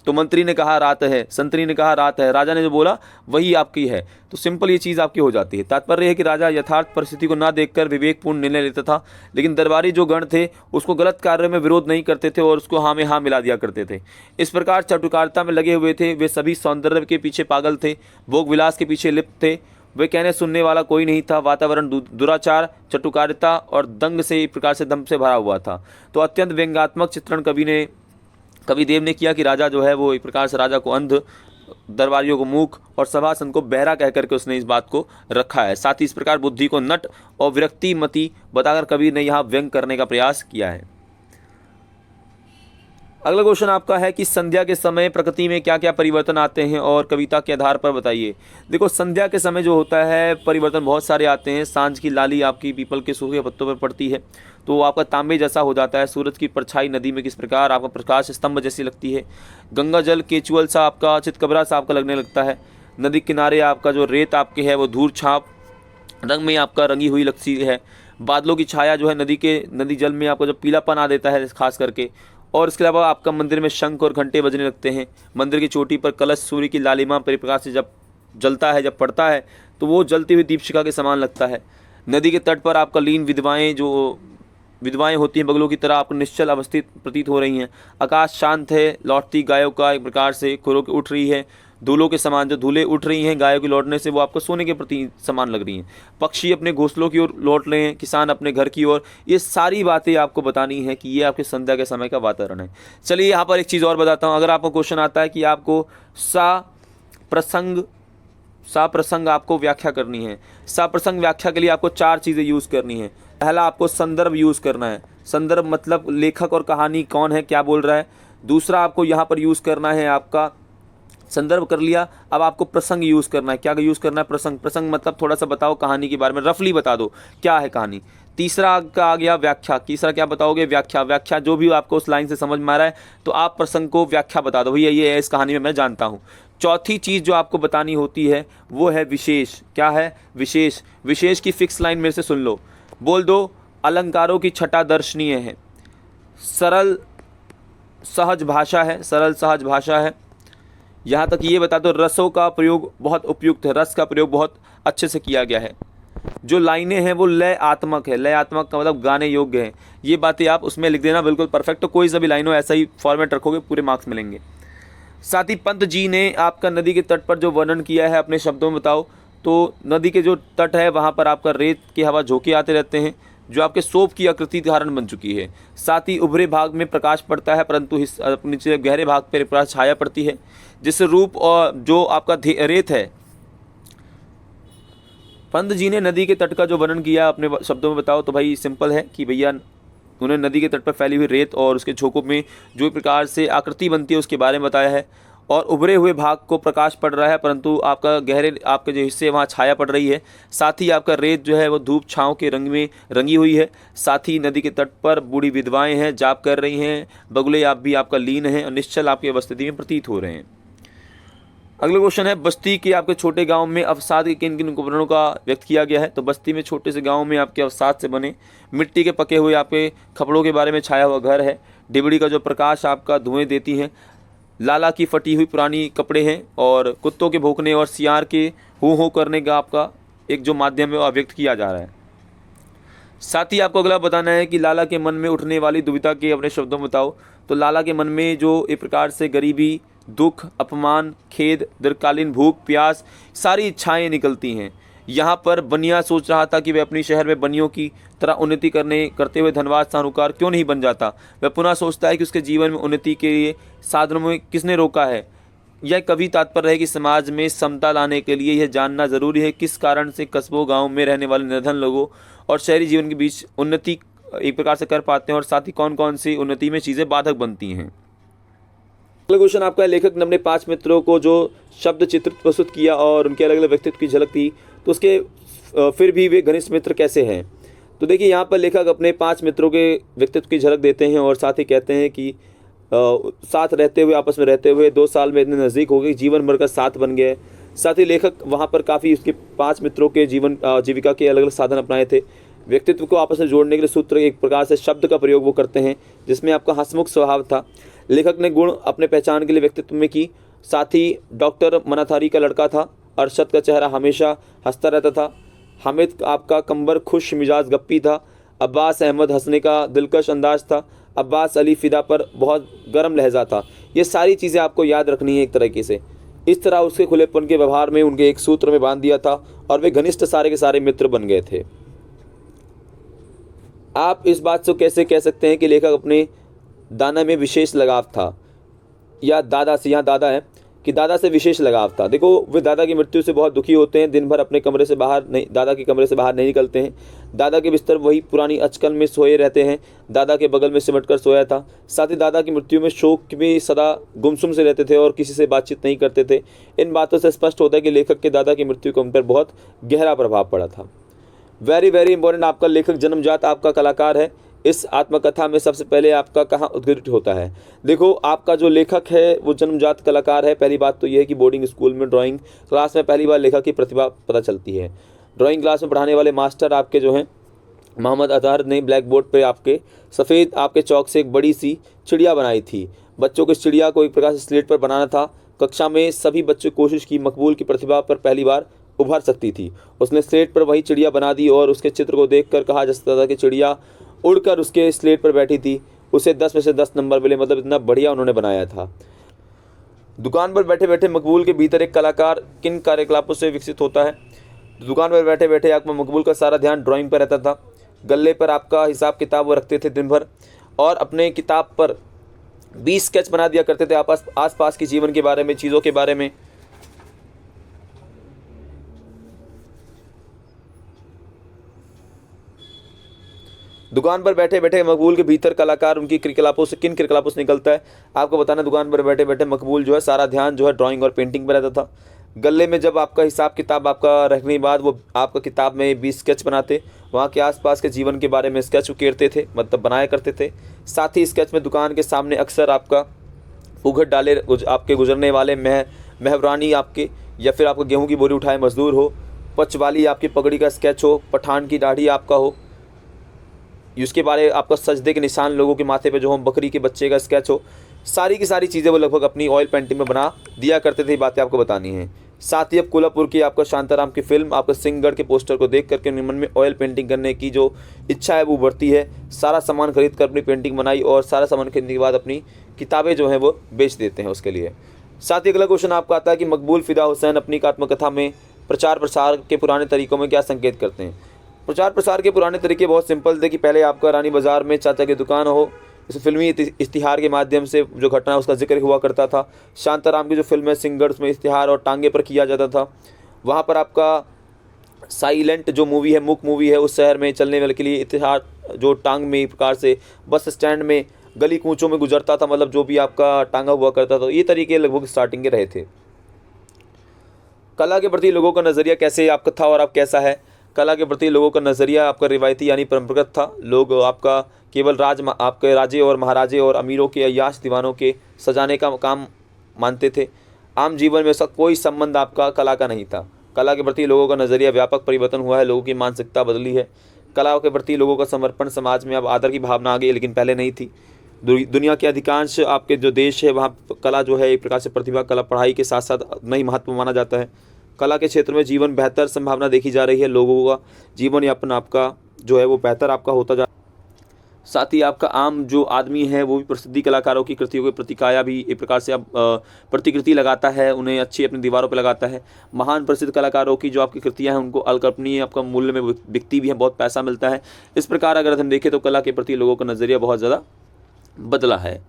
तो मंत्री ने कहा रात है, संतरी ने कहा रात है, राजा ने जो बोला वही आपकी है। तो सिंपल ये चीज़ आपकी हो जाती है। तात्पर्य है कि राजा यथार्थ परिस्थिति को ना देखकर विवेकपूर्ण निर्णय लेता था, लेकिन दरबारी जो गण थे उसको गलत कार्य में विरोध नहीं करते थे और उसको हाँ में हाँ मिला दिया करते थे। इस प्रकार चाटुकारिता में लगे हुए थे। वे सभी सौंदर्य के पीछे पागल थे, भोग विलास के पीछे लिप्त थे। वे कहने सुनने वाला कोई नहीं था। वातावरण दुराचार, चटुकारिता और दंग से एक प्रकार से दम से भरा हुआ था। तो अत्यंत व्यंग्यात्मक चित्रण कवि देव ने किया कि राजा जो है वो एक प्रकार से राजा को अंध, दरबारियों को मूक और सभासन को बहरा कह करके उसने इस बात को रखा है। साथ ही इस प्रकार बुद्धि को नट और विरक्ति मति बताकर कवि ने यहाँ व्यंग करने का प्रयास किया है। अगला क्वेश्चन आपका है कि संध्या के समय प्रकृति में क्या क्या परिवर्तन आते हैं और कविता के आधार पर बताइए। देखो संध्या के समय जो होता है परिवर्तन बहुत सारे आते हैं। सांझ की लाली आपकी पीपल के सूखे पत्तों पर पड़ती है तो आपका तांबे जैसा हो जाता है। सूरज की परछाई नदी में किस प्रकार आपका प्रकाश स्तंभ जैसी लगती है। गंगा जल केचुअल सा आपका चितकबरा सा आपका लगने लगता है। नदी किनारे आपका जो रेत आपके है वो धूल छाप रंग में आपका रंगी हुई लगती है। बादलों की छाया जो है नदी जल में आपका जो पीलापन आ देता है खास करके। और इसके अलावा आपका मंदिर में शंख और घंटे बजने लगते हैं। मंदिर की चोटी पर कलश सूर्य की लालिमा परिप्रकाश से जब जलता है, जब पड़ता है तो वो जलती हुई दीपशिखा के समान लगता है। नदी के तट पर आपका लीन विधवाएं होती हैं बगलों की तरह आपको निश्चल अवस्थित प्रतीत हो रही हैं। आकाश शांत है, लौटती गायों का एक प्रकार से खुरों उठ रही है। धूलों के समान जो धूलें उठ रही हैं गायों के लौटने से वो आपको सोने के प्रति समान लग रही हैं। पक्षी अपने घोंसलों की ओर लौट रहे हैं, किसान अपने घर की ओर। ये सारी बातें आपको बतानी है कि ये आपके संध्या के समय का वातावरण है। चलिए यहाँ पर एक चीज़ और बताता हूँ। अगर आपको क्वेश्चन आता है कि आपको प्रसंग आपको व्याख्या करनी है। प्रसंग व्याख्या के लिए आपको 4 चीज़ें यूज़ करनी है। पहला आपको संदर्भ यूज़ करना है। संदर्भ मतलब लेखक और कहानी कौन है, क्या बोल रहा है। दूसरा आपको यहाँ पर यूज़ करना है आपका संदर्भ कर लिया। अब आपको प्रसंग यूज़ करना है। क्या यूज़ करना है? प्रसंग मतलब थोड़ा सा बताओ कहानी के बारे में, रफली बता दो क्या है कहानी। तीसरा आपका आ गया व्याख्या। तीसरा क्या बताओगे? व्याख्या जो भी आपको उस लाइन से समझ में आ रहा है तो आप प्रसंग को व्याख्या बता दो, भैया ये है इस कहानी में मैं जानता हूँ। चौथी चीज़ जो आपको बतानी होती है वो है विशेष। क्या है? विशेष। विशेष की फिक्स लाइन मेरे से सुन लो, बोल दो, अलंकारों की छटा दर्शनीय है, सरल सहज भाषा है, सरल सहज भाषा है। यहाँ तक ये बता दो, रसों का प्रयोग बहुत उपयुक्त है, रस का प्रयोग बहुत अच्छे से किया गया है। जो लाइनें हैं वो लय आत्मक है, लय आत्मक का मतलब गाने योग्य है। ये बातें आप उसमें लिख देना, बिल्कुल परफेक्ट। तो कोई सा भी लाइन हो ऐसा ही फॉर्मेट रखोगे, पूरे मार्क्स मिलेंगे। साथ ही पंत जी ने आपका नदी के तट पर जो वर्णन किया है अपने शब्दों में बताओ। तो नदी के जो तट है वहाँ पर आपका रेत की हवा झोंके आते रहते हैं जो आपके सोप की आकृति धारण बन चुकी है। साथ ही उभरे भाग में प्रकाश पड़ता है परंतु नीचे गहरे भाग पर प्रकाश छाया पड़ती है, जिससे रूप और जो आपका रेत है। पंत जी ने नदी के तट का जो वर्णन किया अपने शब्दों में बताओ। तो भाई सिंपल है कि भैया उन्होंने नदी के तट पर फैली हुई रेत और उसके झोंकों में जो प्रकार से आकृति बनती है उसके बारे में बताया है। और उभरे हुए भाग को प्रकाश पड़ रहा है परंतु आपका गहरे आपके जो हिस्से वहाँ छाया पड़ रही है। साथ ही आपका रेत जो है वो धूप छाँव के रंग में रंगी हुई है। साथ ही नदी के तट पर बूढ़ी विधवाएं हैं, जाप कर रही हैं, बगुले आप भी आपका लीन हैं और निश्चल आपकी अवस्थिति में प्रतीत हो रहे हैं। अगला क्वेश्चन है, बस्ती के आपके छोटे गांव में अवसाद के किन किन उपकरणों का व्यक्त किया गया है। तो बस्ती में छोटे से गांव में आपके अवसाद से बने मिट्टी के पके हुए आपके खपड़ों के बारे में छाया हुआ घर है। डिबड़ी का जो प्रकाश आपका धुएं देती हैं, लाला की फटी हुई पुरानी कपड़े हैं और कुत्तों के भौंकने और सियार के हो करने का आपका एक जो माध्यम है वो व्यक्त किया जा रहा है। साथ ही आपको अगला बताना है कि लाला के मन में उठने वाली दुविधा के अपने शब्दों में बताओ। तो लाला के मन में जो एक प्रकार से गरीबी, दुख, अपमान, खेद, दीर्घकालीन भूख, प्यास, सारी इच्छाएं निकलती हैं। यहाँ पर बनिया सोच रहा था कि वह अपनी शहर में बनियों की तरह उन्नति करते हुए धनवाद साहूकार क्यों नहीं बन जाता। वह पुनः सोचता है कि उसके जीवन में उन्नति के लिए साधनों में किसने रोका है। यह कभी तात्पर्य है कि समाज में समता लाने के लिए यह जानना जरूरी है किस कारण से कस्बों गाँव में रहने वाले निर्धन लोगों और शहरी जीवन के बीच उन्नति एक प्रकार से कर पाते हैं और साथ ही कौन कौन सी उन्नति में चीज़ें बाधक बनती हैं। अगला क्वेश्चन आपका है, लेखक ने अपने 5 मित्रों को जो शब्द चित्र प्रस्तुत किया और उनके अलग अलग व्यक्तित्व की झलक थी, तो उसके फिर भी वे घनिष्ठ मित्र कैसे हैं। तो देखिए यहाँ पर लेखक अपने 5 मित्रों के व्यक्तित्व की झलक देते हैं और साथ ही कहते हैं कि साथ रहते हुए, आपस में रहते हुए 2 साल में इतने नज़दीक हो गए, जीवन भर का साथ बन गए। साथ ही लेखक वहाँ पर काफ़ी उसके 5 मित्रों के जीविका के अलग अलग साधन अपनाए थे। व्यक्तित्व को आपस में जोड़ने के लिए सूत्र एक प्रकार से शब्द का प्रयोग वो करते हैं जिसमें आपका हंसमुख स्वभाव था। लेखक ने गुण अपने पहचान के लिए व्यक्तित्व में की। साथ ही डॉक्टर मनाथारी का लड़का था, अरशद का चेहरा हमेशा हंसता रहता था, हामिद आपका कंबर खुश मिजाज गप्पी था, अब्बास अहमद हंसने का दिलकश अंदाज था, अब्बास अली फ़िदा पर बहुत गर्म लहजा था। ये सारी चीज़ें आपको याद रखनी है एक तरीके से। इस तरह उसके खुलेपन के व्यवहार में उनके एक सूत्र में बांध दिया था और वे घनिष्ठ सारे के सारे मित्र बन गए थे। आप इस बात से कैसे कह सकते हैं कि लेखक अपने दाना में विशेष लगाव था, या दादा से, यहाँ दादा है कि दादा से विशेष लगाव था। देखो वे दादा की मृत्यु से बहुत दुखी होते हैं, दिन भर अपने कमरे से बाहर नहीं, दादा के कमरे से बाहर नहीं निकलते हैं। दादा के बिस्तर वही पुरानी अचकन में सोए रहते हैं, दादा के बगल में सिमट कर सोया था। साथ ही दादा की मृत्यु में शोक में सदा गुमसुम से रहते थे और किसी से बातचीत नहीं करते थे। इन बातों से स्पष्ट होता है कि लेखक के दादा की मृत्यु का उन पर बहुत गहरा प्रभाव पड़ा था। वेरी वेरी इंपॉर्टेंट, आपका लेखक जन्मजात आपका कलाकार है। इस आत्मकथा में सबसे पहले आपका कहाँ उद्घटित होता है। देखो आपका जो लेखक है वो जन्मजात कलाकार है। पहली बात तो यह है कि बोर्डिंग स्कूल में ड्राइंग क्लास में पहली बार लेखक की प्रतिभा पता चलती है। ड्राइंग क्लास में पढ़ाने वाले मास्टर आपके जो हैं मोहम्मद अतहर ने ब्लैक बोर्ड पर आपके सफ़ेद आपके चौक से एक बड़ी सी चिड़िया बनाई थी। बच्चों को इस चिड़िया को एक प्रकार से स्लेट पर बनाना था। कक्षा में सभी बच्चे कोशिश की, मकबूल की प्रतिभा पर पहली बार उभर सकती थी। उसने स्लेट पर वही चिड़िया बना दी और उसके चित्र को देखकर कहा जा सकता था कि चिड़िया उड़कर उसके स्लेट पर बैठी थी। उसे 10 में से 10 नंबर मिले, मतलब इतना बढ़िया उन्होंने बनाया था। दुकान पर बैठे बैठे मकबूल के भीतर एक कलाकार किन कार्यकलापों से विकसित होता है। दुकान पर बैठे बैठे आपका मकबूल का सारा ध्यान ड्राइंग पर रहता था। गले पर आपका हिसाब किताब वो रखते थे दिन भर और अपने किताब पर 20 स्केच बना दिया करते थे आस पास के जीवन के बारे में, चीज़ों के बारे में। दुकान पर बैठे बैठे मकबूल के भीतर कलाकार उनकी क्रियाकलापों से किन क्रियाकलापों से निकलता है। आपको बताना, दुकान पर बैठे बैठे मकबूल जो है सारा ध्यान जो है ड्राइंग और पेंटिंग पर रहता था। गले में जब आपका हिसाब किताब आपका रखने के बाद वो आपका किताब में 20 स्केच बनाते, वहाँ के आसपास के जीवन के बारे में स्केच उकेरते थे, मतलब बनाया करते थे। साथ ही स्केच में दुकान के सामने अक्सर आपका उघट डाले आपके गुजरने वाले मेहरानी आपके, या फिर आपका गेहूं की बोरी उठाए मजदूर हो, पचवाली आपकी पगड़ी का स्केच हो, पठान की दाढ़ी आपका हो, उसके बारे आपका सजदे के निशान लोगों के माथे पे जो हो, बकरी के बच्चे का स्केच हो, सारी की सारी चीज़ें वो लगभग अपनी ऑयल पेंटिंग में बना दिया करते थे। ये बातें आपको बतानी हैं। साथ ही अब कोल्हापुर की आपका शांताराम की फिल्म, आपका सिंहगढ़ के पोस्टर को देख करके उनके मन में ऑयल पेंटिंग करने की जो इच्छा है वो बढ़ती है। सारा सामान खरीद कर अपनी पेंटिंग बनाई और सारा सामान खरीदने के बाद अपनी किताबें जो हैं वो बेच देते हैं उसके लिए। साथ ही अगला क्वेश्चन आपका आता है कि मकबूल फ़िदा हुसैन अपनी आत्मकथा में प्रचार प्रसार के पुराने तरीकों में क्या संकेत करते हैं। प्रचार प्रसार के पुराने तरीके बहुत सिंपल थे कि पहले आपका रानी बाज़ार में चाचा की दुकान हो, इस फिल्मी इश्तिहार के माध्यम से जो घटना है उसका जिक्र हुआ करता था। शांताराम की जो फिल्म है सिंहगढ़, उसमें इश्तिहार और टांगे पर किया जाता था। वहाँ पर आपका साइलेंट जो मूवी है, मूक मूवी है, उस शहर में चलने वाले के लिए इश्तिहार जो टांग में एक प्रकार से बस स्टैंड में गली कूचों में गुजरता था, मतलब जो भी आपका टांगा हुआ करता था। ये तरीके लगभग स्टार्टिंग के रहे थे। कला के प्रति लोगों का नज़रिया कैसे आपका था और अब कैसा है। कला के प्रति लोगों का नज़रिया आपका रिवायती यानी परंपरागत था। लोग आपका केवल आपके राजे और महाराजे और अमीरों के अय्याश दीवानों के सजाने का काम मानते थे। आम जीवन में उसका कोई संबंध आपका कला का नहीं था। कला के प्रति लोगों का नज़रिया व्यापक परिवर्तन हुआ है, लोगों की मानसिकता बदली है। कला के प्रति लोगों का समर्पण, समाज में अब आदर की भावना आ गई, लेकिन पहले नहीं थी। दुनिया के अधिकांश आपके जो देश है वहाँ कला जो है एक प्रकार से प्रतिभा, कला पढ़ाई के साथ साथ नहीं महत्व माना जाता है। कला के क्षेत्र में जीवन बेहतर संभावना देखी जा रही है। लोगों का जीवन यापन आपका जो है वो बेहतर आपका होता जा। साथ ही आपका आम जो आदमी है वो भी प्रसिद्धि कलाकारों की कृतियों के प्रतिकाया भी एक प्रकार से अब प्रतिकृति लगाता है, उन्हें अच्छी अपनी दीवारों पर लगाता है। महान प्रसिद्ध कलाकारों की जो आपकी कृतियाँ हैं उनको अकल्पनीय आपका मूल्य में बिकती भी है, बहुत पैसा मिलता है। इस प्रकार अगर हम देखें तो कला के प्रति लोगों का नज़रिया बहुत ज़्यादा बदला है।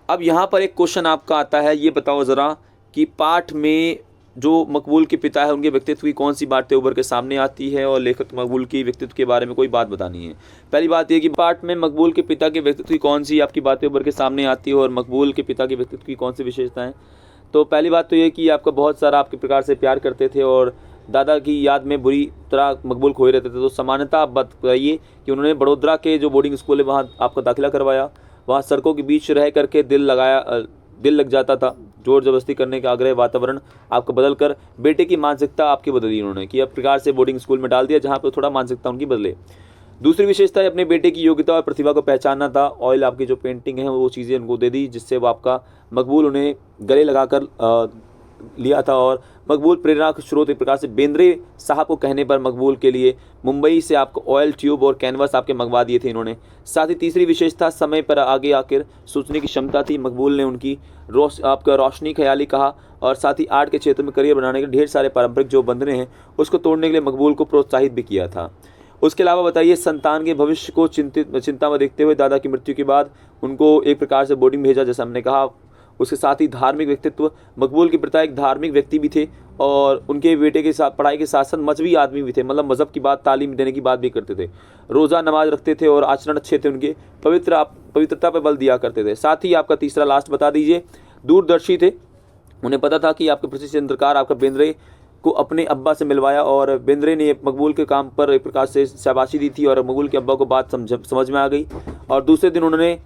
अब यहाँ पर एक क्वेश्चन आपका आता है, ये बताओ ज़रा कि पाठ में जो मकबूल के पिता है उनके व्यक्तित्व की कौन सी बातें उभर के सामने आती है और लेखक मकबूल की व्यक्तित्व के बारे में कोई बात बतानी है। पहली बात ये कि पाठ में मकबूल के पिता के व्यक्तित्व की कौन सी आपकी बातें उभर के सामने आती है और मकबूल के पिता के व्यक्तित्व की कौन सी विशेषताएं। तो पहली बात तो ये कि आपका बहुत सारा आपके प्रकार से प्यार करते थे और दादा की याद में बुरी तरह मकबूल खोए रहते थे। तो समानता आप बताइए कि उन्होंने बड़ोदरा के जो बोर्डिंग स्कूल है वहाँ आपका दाखिला करवाया, वहाँ सड़कों के बीच रह करके दिल लग जाता था। जोर जबरदस्ती करने का आग्रह वातावरण आपको बदल कर बेटे की मानसिकता आपकी बदली उन्होंने, कि अब प्रकार से बोर्डिंग स्कूल में डाल दिया जहाँ पर थोड़ा मानसिकता उनकी बदले। दूसरी विशेषता है अपने बेटे की योग्यता और प्रतिभा को पहचानना था। ऑयल आपकी जो पेंटिंग है वो चीज़ें उनको दे दी जिससे वो आपका मकबूल उन्हें गले लगाकर लिया था। और मकबूल प्रेरणा के स्रोत एक प्रकार से बेंद्रे साहब को कहने पर मकबूल के लिए मुंबई से आपको ऑयल ट्यूब और कैनवास आपके मंगवा दिए थे इन्होंने। साथ ही तीसरी विशेषता समय पर आगे आकर सोचने की क्षमता थी। मकबूल ने उनकी आपका रोशनी ख्याली कहा और साथ ही आर्ट के क्षेत्र में करियर बनाने के ढेर सारे पारंपरिक जो बंधने हैं उसको तोड़ने के लिए मकबूल को प्रोत्साहित भी किया था। उसके अलावा बताइए, संतान के भविष्य को चिंता में देखते हुए दादा की मृत्यु के बाद उनको एक प्रकार से बोर्डिंग भेजा, जैसा हमने कहा। उसके साथ ही धार्मिक व्यक्तित्व, मकबूल के पिता एक धार्मिक व्यक्ति भी थे और उनके बेटे के साथ पढ़ाई के साथ साथ मजहबी आदमी भी थे, मतलब मज़हब की बात, तालीम देने की बात भी करते थे। रोज़ा नमाज रखते थे और आचरण अच्छे थे उनके, पवित्रता पर बल दिया करते थे। साथ ही आपका तीसरा लास्ट बता दीजिए, दूरदर्शी थे। उन्हें पता था कि आपके प्रसिद्ध चित्रकार आपका बेंद्रे को अपने अब्बा से मिलवाया और बेंद्रे ने मकबूल के काम पर एक प्रकार से शाबाशी दी थी और मकबूल के अब्बा को बात समझ में आ गई। और दूसरे दिन उन्होंने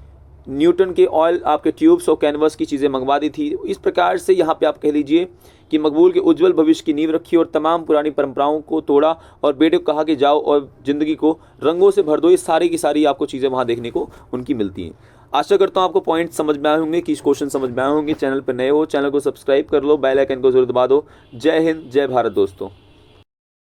न्यूटन के ऑयल आपके ट्यूब्स और कैनवस की चीज़ें मंगवा दी थी। इस प्रकार से यहाँ पे आप कह लीजिए कि मकबूल के उज्जवल भविष्य की नींव रखी और तमाम पुरानी परंपराओं को तोड़ा और बेटे को कहा कि जाओ और ज़िंदगी को रंगों से भर दो। ये सारी की सारी आपको चीज़ें वहाँ देखने को उनकी मिलती हैं। आशा करता हूँ आपको पॉइंट समझ में आए होंगे, कि क्वेश्चन समझ में आए होंगे। चैनल पर नए हो, चैनल को सब्सक्राइब कर लो, बेल आइकन को जरूर दबा दो। जय हिंद, जय भारत दोस्तों।